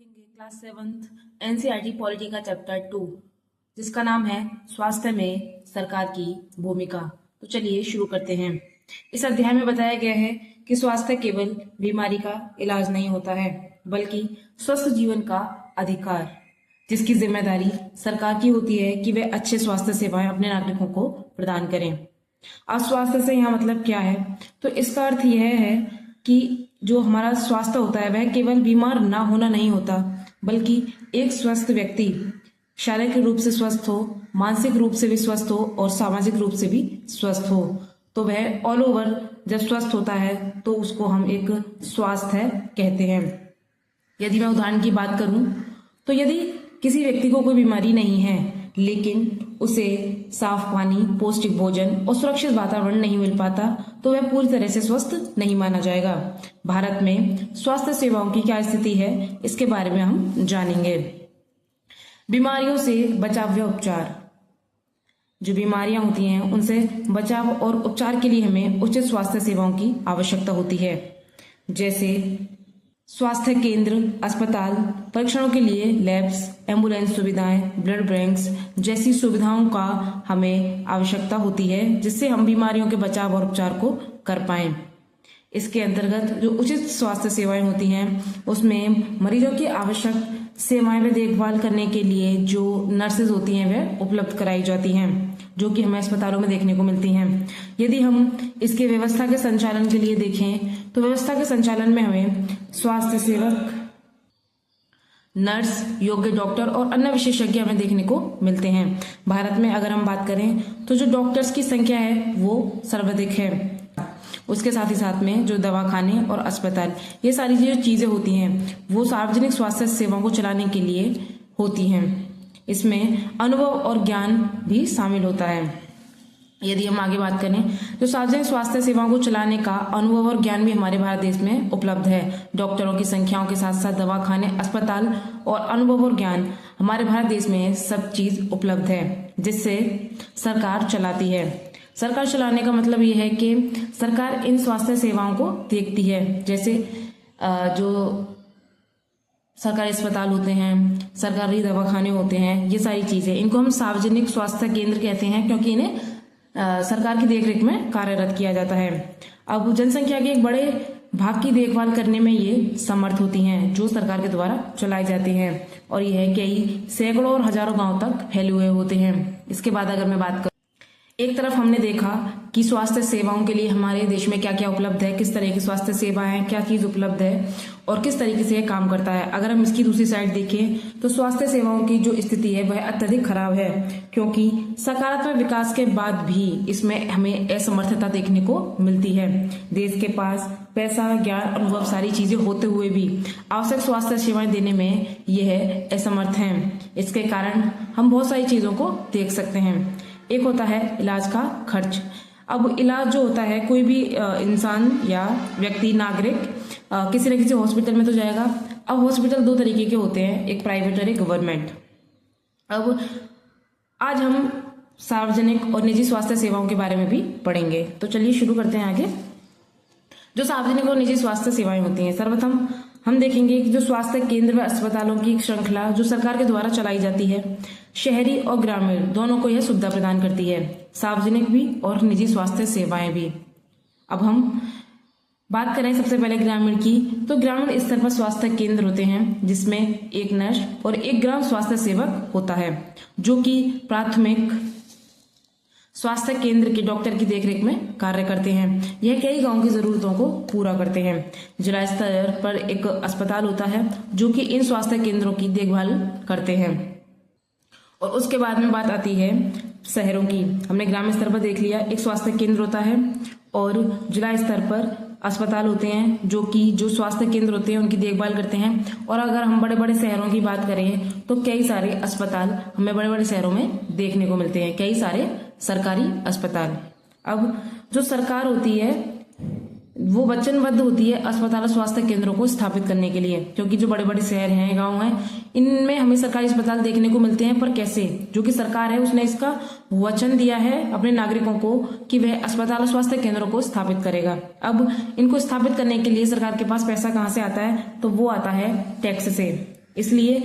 देखेंगे class 7th NCERT polity का chapter 2 जिसका नाम है स्वास्थ्य में सरकार की भूमिका। तो चलिए शुरू करते हैं। इस अध्याय में बताया गया है कि स्वास्थ्य केवल बीमारी का इलाज नहीं होता है बल्कि स्वस्थ जीवन का अधिकार, जिसकी जिम्मेदारी सरकार की होती है कि वे अच्छे स्वास्थ्य सेवाएं अपने नागरिकों को प्रदान करें। अब स्वास्थ्य से यहाँ मतलब क्या है, तो इसका अर्थ यह है कि जो हमारा स्वास्थ्य होता है वह केवल बीमार ना होना नहीं होता, बल्कि एक स्वस्थ व्यक्ति शारीरिक रूप से स्वस्थ हो, मानसिक रूप से भी स्वस्थ हो और सामाजिक रूप से भी स्वस्थ हो। तो वह ऑल ओवर जब स्वस्थ होता है तो उसको हम एक स्वास्थ्य कहते हैं। यदि मैं उदाहरण की बात करूं तो यदि किसी व्यक्ति को कोई बीमारी नहीं है लेकिन उसे साफ पानी, पौष्टिक भोजन और सुरक्षित वातावरण नहीं मिल पाता तो वह पूरी तरह से स्वस्थ नहीं माना जाएगा। भारत में स्वास्थ्य सेवाओं की क्या स्थिति है इसके बारे में हम जानेंगे। बीमारियों से बचाव व उपचार। जो बीमारियां होती हैं उनसे बचाव और उपचार के लिए हमें उचित स्वास्थ्य सेवाओं की आवश्यकता होती है, जैसे स्वास्थ्य केंद्र, अस्पताल, परीक्षणों के लिए लैब्स, एम्बुलेंस सुविधाएं, ब्लड बैंक्स जैसी सुविधाओं का हमें आवश्यकता होती है जिससे हम बीमारियों के बचाव और उपचार को कर पाएं। इसके अंतर्गत जो उचित स्वास्थ्य सेवाएं होती हैं उसमें मरीजों की आवश्यक सेवाएं में देखभाल करने के लिए जो नर्सेज होती हैं वह उपलब्ध कराई जाती हैं, जो कि हमें अस्पतालों में देखने को मिलती हैं। यदि हम इसके व्यवस्था के संचालन के लिए देखें तो व्यवस्था के संचालन में हमें स्वास्थ्य सेवक, नर्स, योग्य डॉक्टर और अन्य विशेषज्ञ हमें देखने को मिलते हैं। भारत में अगर हम बात करें तो जो डॉक्टर्स की संख्या है वो सर्वाधिक है। उसके साथ ही साथ में जो दवाखाने और अस्पताल, ये सारी जो चीजें होती हैं वो सार्वजनिक स्वास्थ्य सेवाओं को चलाने के लिए होती हैं। इसमें अनुभव और ज्ञान भी शामिल होता है। यदि हम आगे बात करें तो सार्वजनिक स्वास्थ्य सेवाओं को चलाने का अनुभव और ज्ञान भी हमारे भारत देश में उपलब्ध है। डॉक्टरों की संख्याओं के साथ साथ दवाखाने, अस्पताल और अनुभव और ज्ञान हमारे भारत देश में सब चीज उपलब्ध है जिससे सरकार चलाती है। सरकार चलाने का मतलब यह है कि सरकार इन स्वास्थ्य सेवाओं को देखती है, जैसे जो सरकारी अस्पताल होते हैं, सरकारी दवाखाने होते हैं, ये सारी चीजें इनको हम सार्वजनिक स्वास्थ्य केंद्र कहते हैं क्योंकि इन्हें सरकार की देखरेख में कार्यरत किया जाता है। अब जनसंख्या के एक बड़े भाग की देखभाल करने में ये समर्थ होती हैं जो सरकार के द्वारा चलाई जाती हैं और यह कई सैकड़ों और हजारों गांव तक फैले हुए होते हैं। इसके बाद अगर मैं बात करूं, एक तरफ हमने देखा कि स्वास्थ्य सेवाओं के लिए हमारे देश में क्या क्या उपलब्ध है, किस तरह की स्वास्थ्य सेवा है, क्या चीज उपलब्ध है और किस तरीके से यह काम करता है। अगर हम इसकी दूसरी साइड देखें तो स्वास्थ्य सेवाओं की जो स्थिति है वह अत्यधिक खराब है क्योंकि सकारात्मक विकास के बाद भी इसमें हमें असमर्थता देखने को मिलती है। देश के पास पैसा, ज्ञान, अनुभव सारी चीजें होते हुए भी आवश्यक स्वास्थ्य सेवाएं देने में यह असमर्थ है। इसके कारण हम बहुत सारी चीजों को देख सकते हैं। एक होता है इलाज का खर्च। अब इलाज जो होता है, कोई भी इंसान या व्यक्ति, नागरिक किसी न किसी हॉस्पिटल में तो जाएगा। अब हॉस्पिटल दो तरीके के होते हैं, एक प्राइवेट और एक गवर्नमेंट। अब आज हम सार्वजनिक और निजी स्वास्थ्य सेवाओं के बारे में भी पढ़ेंगे। तो चलिए शुरू करते हैं आगे। जो सार्वजनिक और निजी स्वास्थ्य सेवाएं होती हैं, सर्वप्रथम हम देखेंगे कि जो स्वास्थ्य केंद्र व अस्पतालों की श्रृंखला जो सरकार के द्वारा चलाई जाती है, शहरी और ग्रामीण दोनों को यह सुविधा प्रदान करती है, सार्वजनिक भी और निजी स्वास्थ्य सेवाएं भी। अब हम बात करें सबसे पहले ग्रामीण की, तो ग्रामीण स्तर पर स्वास्थ्य केंद्र होते हैं जिसमें एक नर्स और एक ग्राम स्वास्थ्य सेवक होता है जो कि प्राथमिक स्वास्थ्य केंद्र के डॉक्टर की देखरेख में कार्य करते हैं। यह कई गांव की जरूरतों को पूरा करते हैं। जिला स्तर पर एक अस्पताल होता है जो कि इन स्वास्थ्य केंद्रों की देखभाल करते हैं। और उसके बाद में बात आती है शहरों की। हमने ग्रामीण स्तर पर देख लिया, एक स्वास्थ्य केंद्र होता है और जिला स्तर पर अस्पताल होते हैं जो कि जो स्वास्थ्य केंद्र होते हैं उनकी देखभाल करते हैं। और अगर हम बड़े बड़े शहरों की बात करें तो कई सारे अस्पताल हमें बड़े बड़े शहरों में देखने को मिलते हैं, कई सारे सरकारी अस्पताल। अब जो सरकार होती है वो वचनबद्ध होती है अस्पताल और स्वास्थ्य केंद्रों को स्थापित करने के लिए, क्योंकि जो बड़े बड़े शहर हैं, गांव हैं, इनमें हमें सरकारी अस्पताल देखने को मिलते हैं। पर कैसे, जो कि सरकार है उसने इसका वचन दिया है अपने नागरिकों को कि वह अस्पताल और स्वास्थ्य केंद्रों को स्थापित करेगा। अब इनको स्थापित करने के लिए सरकार के पास पैसा कहाँ से आता है, तो वो आता है टैक्स से। इसलिए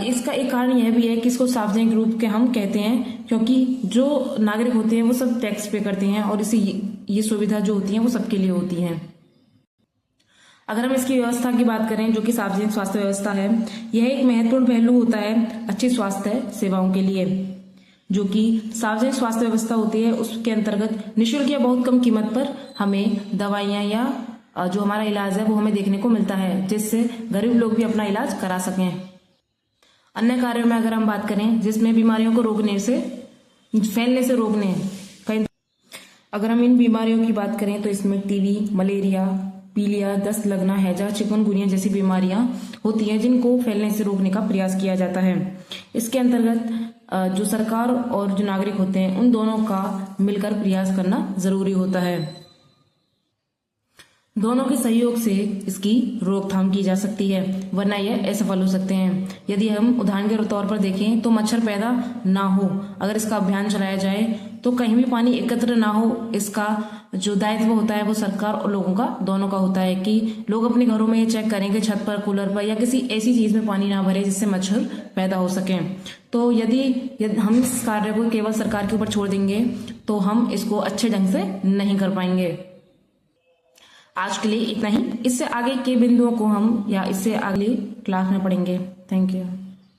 इसका एक कारण यह भी है कि इसको सार्वजनिक रूप के हम कहते हैं, क्योंकि जो नागरिक होते हैं वो सब टैक्स पे करते हैं और इसे ये सुविधा जो होती है वो सबके लिए होती है। अगर हम इसकी व्यवस्था की बात करें, जो कि सार्वजनिक स्वास्थ्य व्यवस्था है, यह एक महत्वपूर्ण पहलू होता है अच्छी स्वास्थ्य सेवाओं के लिए। जो कि सार्वजनिक स्वास्थ्य व्यवस्था होती है उसके अंतर्गत निःशुल्क या बहुत कम कीमत पर हमें दवाइयां या जो हमारा इलाज है वो हमें देखने को मिलता है, जिससे गरीब लोग भी अपना इलाज करा सकें। अन्य कार्यों में अगर हम बात करें जिसमें बीमारियों को रोकने से, फैलने से रोकने, कई अगर हम इन बीमारियों की बात करें तो इसमें टीबी, मलेरिया, पीलिया, दस्त लगना, हैजा, चिकनगुनिया जैसी बीमारियां होती हैं जिनको फैलने से रोकने का प्रयास किया जाता है। इसके अंतर्गत जो सरकार और जो नागरिक होते हैं उन दोनों का मिलकर प्रयास करना जरूरी होता है। दोनों के सहयोग से इसकी रोकथाम की जा सकती है, वरना यह असफल हो सकते हैं। यदि हम उदाहरण के तौर पर देखें तो मच्छर पैदा ना हो, अगर इसका अभियान चलाया जाए तो कहीं भी पानी एकत्र ना हो, इसका जो दायित्व होता है वो सरकार और लोगों का दोनों का होता है कि लोग अपने घरों में ये चेक करें कि छत पर, कूलर पर या किसी ऐसी चीज में पानी ना भरे जिससे मच्छर पैदा हो सके। तो यदि हम इस कार्य को केवल सरकार के ऊपर छोड़ देंगे तो हम इसको अच्छे ढंग से नहीं कर पाएंगे। आज के लिए इतना ही। इससे आगे के बिंदुओं को हम या इससे अगली क्लास में पढ़ेंगे। Thank you.